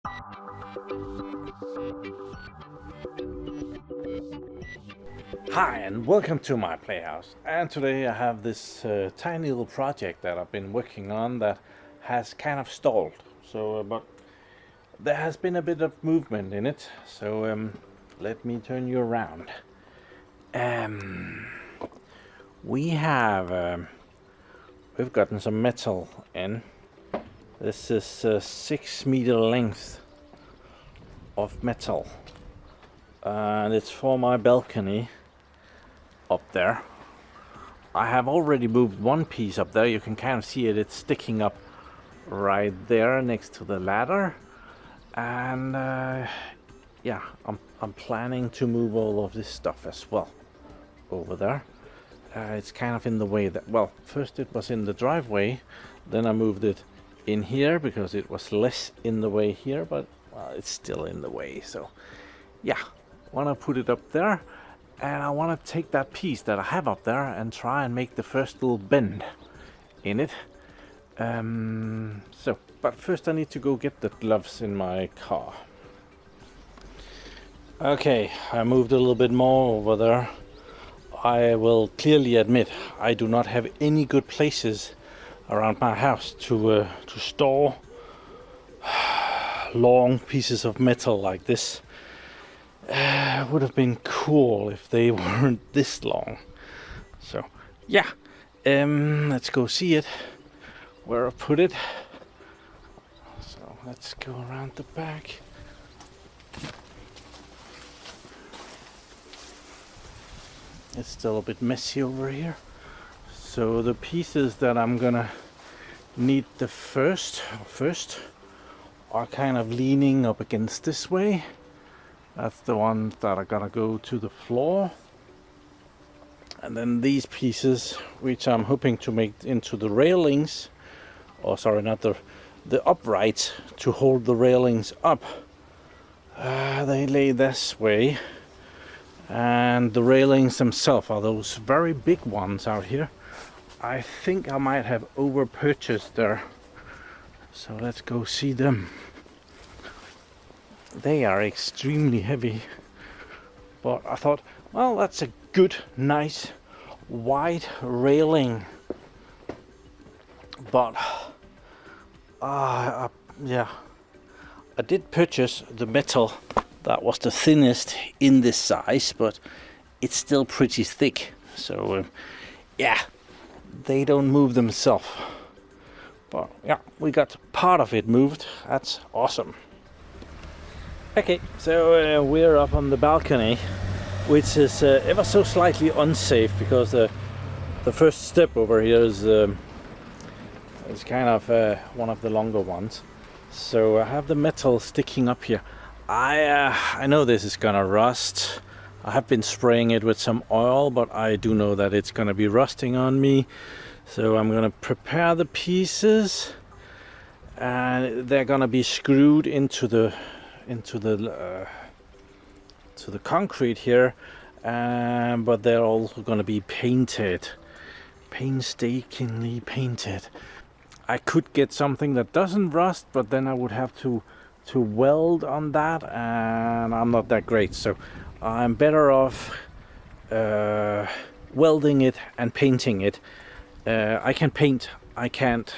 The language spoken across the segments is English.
Hi and welcome to my playhouse, and today I have this tiny little project that I've been working on that has kind of stalled. But there has been a bit of movement in it, so let me turn you around. We've gotten some metal in. This is 6 meter length of metal, and it's for my balcony up there. I have already moved one piece up there. You can kind of see it. It's sticking up right there next to the ladder, and yeah, I'm planning to move all of this stuff as well over there. It's kind of in the way that, well, first it was in the driveway, then I moved it in here because it was less in the way here, but well, it's still in the way. So yeah, want to put it up there, and I want to take that piece that I have up there and try and make the first little bend in it. But first I need to go get the gloves in my car. Okay, I moved a little bit more over there. I will clearly admit I do not have any good places around my house to store long pieces of metal like this. It would have been cool if they weren't this long. So yeah, let's go see it, where I put it. So let's go around the back. It's still a bit messy over here. So the pieces that I'm gonna need the first are kind of leaning up against this way. That's the ones that are gonna go to the floor. And then these pieces, which I'm hoping to make into the railings, or sorry, not the uprights to hold the railings up. They lay this way. And the railings themselves are those very big ones out here. I think I might have over purchased there. So let's go see them. They are extremely heavy. But I thought, well, that's a good, nice, wide railing. But, yeah, I did purchase the metal that was the thinnest in this size, but it's still pretty thick. So yeah, they don't move themselves. But yeah, we got part of it moved. That's awesome. Okay, so we're up on the balcony, which is ever so slightly unsafe because the first step over here is kind of one of the longer ones. So I have the metal sticking up here. I know this is gonna rust. I have been spraying it with some oil, but I do know that it's gonna be rusting on me. So I'm gonna prepare the pieces, and they're gonna be screwed into the concrete here, but they're also gonna be painted, painstakingly painted. I could get something that doesn't rust, but then I would have to weld on that, and I'm not that great, so I'm better off welding it and painting it. I can paint, I can't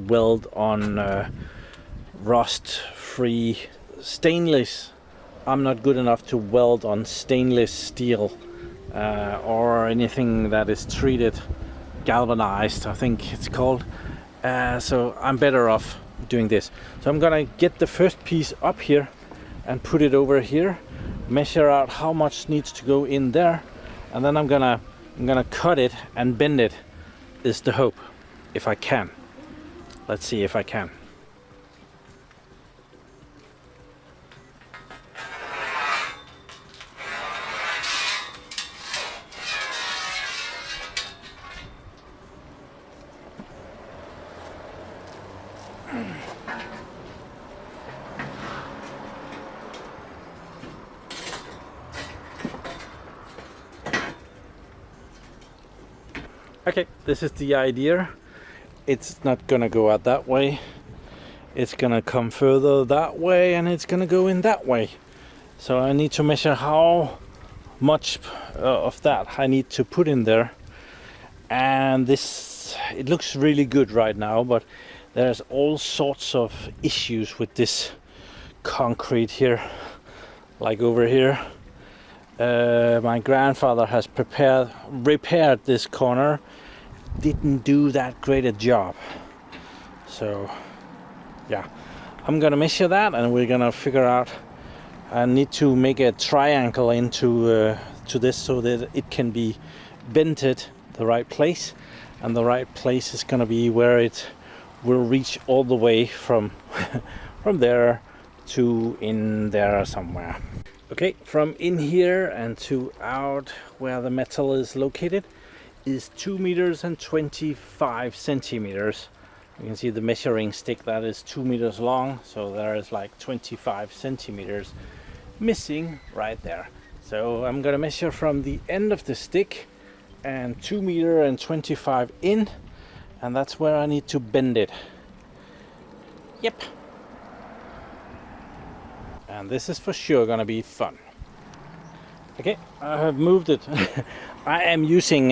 weld on rust-free stainless. I'm not good enough to weld on stainless steel or anything that is treated galvanized, I think it's called. So I'm better off doing this. So I'm gonna get the first piece up here and put it over here, measure out how much needs to go in there, and then I'm gonna cut it and bend it, is the hope, if I can. Let's see if I can. Okay, this is the idea. It's not gonna go out that way. it's gonna come further that way and it's gonna go in that way. So I need to measure how much of that I need to put in there. And this, it looks really good right now, but there's all sorts of issues with this concrete here. Like over here, my grandfather has repaired this corner. Didn't do that great a job. So yeah, I'm gonna measure that and we're gonna figure out. I need to make a triangle into to this so that it can be vented the right place, and the right place is gonna be where it will reach all the way from from there to in there somewhere. Okay, from in here and to out where the metal is located is 2 meters and 25 centimeters. You can see the measuring stick that is 2 meters long, so there is like 25 centimeters missing right there. So I'm gonna measure from the end of the stick and 2 meter and 25 in, and that's where I need to bend it. Yep. And this is for sure gonna be fun. Okay, I have moved it. I am using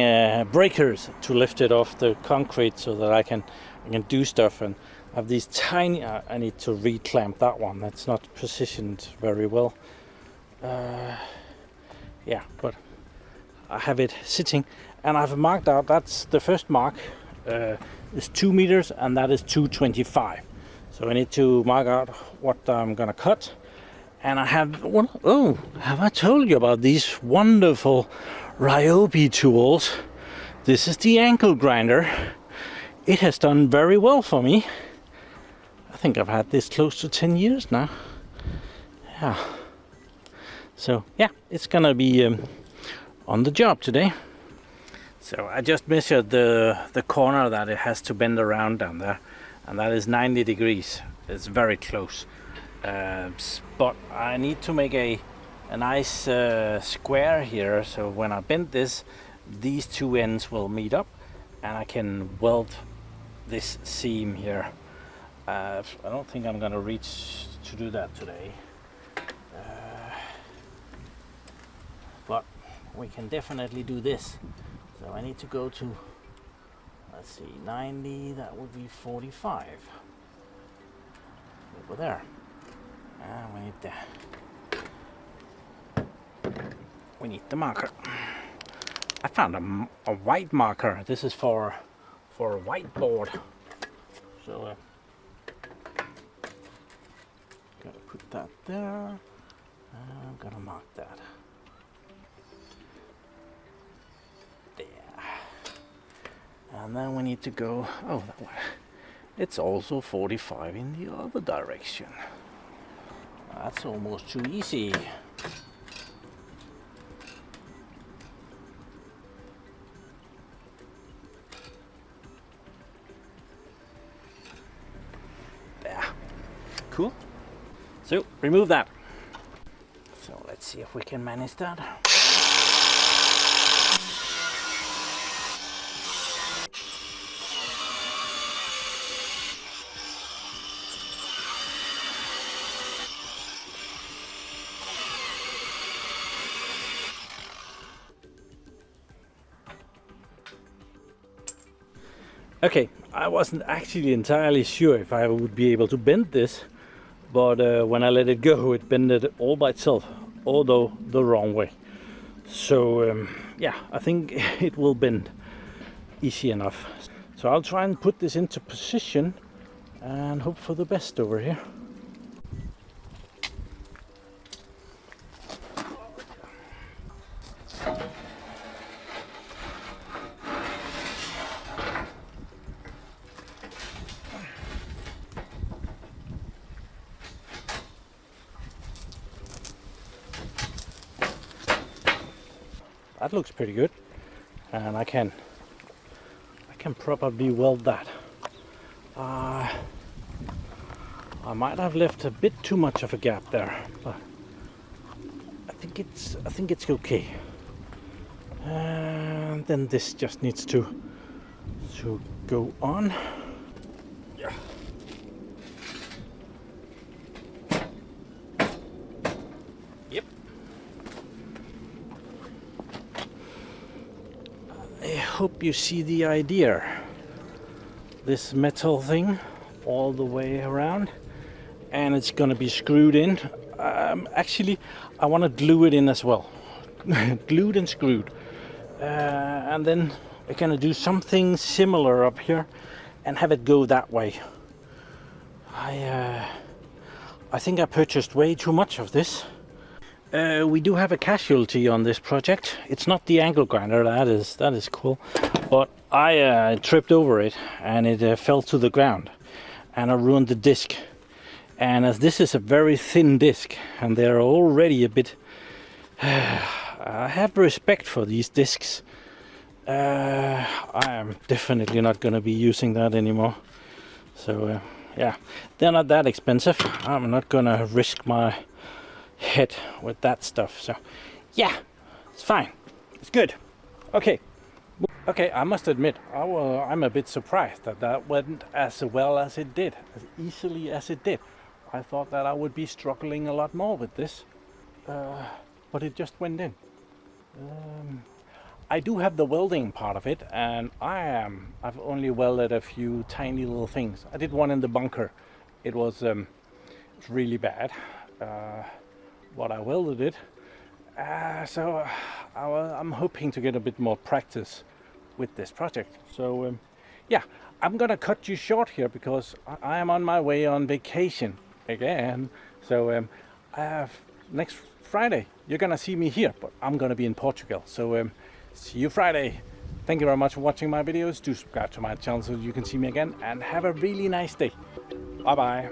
breakers to lift it off the concrete so that I can do stuff, and have these tiny. I need to reclamp that one. That's not positioned very well. Yeah, but I have it sitting, and I've marked out. That's the first mark. Is 2 meters, and that is 225. So I need to mark out what I'm gonna cut. And I have one. Oh, have I told you about these wonderful Ryobi tools? This is the ankle grinder. It has done very well for me. I think I've had this close to 10 years now. Yeah. So yeah, it's gonna be on the job today. So I just measured the corner that it has to bend around down there, and that is 90 degrees. It's very close. But I need to make a nice square here, so when I bend this, these two ends will meet up and I can weld this seam here. I don't think I'm gonna reach to do that today, but we can definitely do this. So I need to go to, let's see, 90, that would be 45 over there. We need we need the marker. I found a white marker. This is for a whiteboard. So gotta put that there. I'm gonna mark that there. And then we need to go. Oh, that way. It's also 45 in the other direction. That's almost too easy. There. Cool. So, remove that. So, let's see if we can manage that. Okay, I wasn't actually entirely sure if I would be able to bend this, but when I let it go, it bended all by itself, although the wrong way. So yeah, I think it will bend easy enough. So I'll try and put this into position and hope for the best over here. That looks pretty good, and I can probably weld that. I might have left a bit too much of a gap there, but I think it's okay. And then this just needs to go on. Yeah. Yep. I hope you see the idea. This metal thing all the way around, and it's gonna be screwed in. Actually, I want to glue it in as well. Glued and screwed. And then we're gonna do something similar up here and have it go that way. I think I purchased way too much of this. We do have a casualty on this project. It's not the angle grinder, that is cool, but I tripped over it and it fell to the ground and I ruined the disc. And as this is a very thin disc and they're already a bit I have respect for these discs. I am definitely not going to be using that anymore. So yeah, they're not that expensive. I'm not going to risk my head with that stuff. So yeah, it's fine. It's good. Okay. Okay, I must admit, I'm a bit surprised that went as well as it did, as easily as it did. I thought that I would be struggling a lot more with this, but it just went in. I do have the welding part of it, and I've only welded a few tiny little things. I did one in the bunker. It was really bad. What I welded it, so I'm hoping to get a bit more practice with this project. So yeah, I'm gonna cut you short here because I am on my way on vacation again. So next Friday you're gonna see me here, but I'm gonna be in Portugal. So see you Friday. Thank you very much for watching my videos. Do subscribe to my channel so you can see me again, and have a really nice day. Bye bye.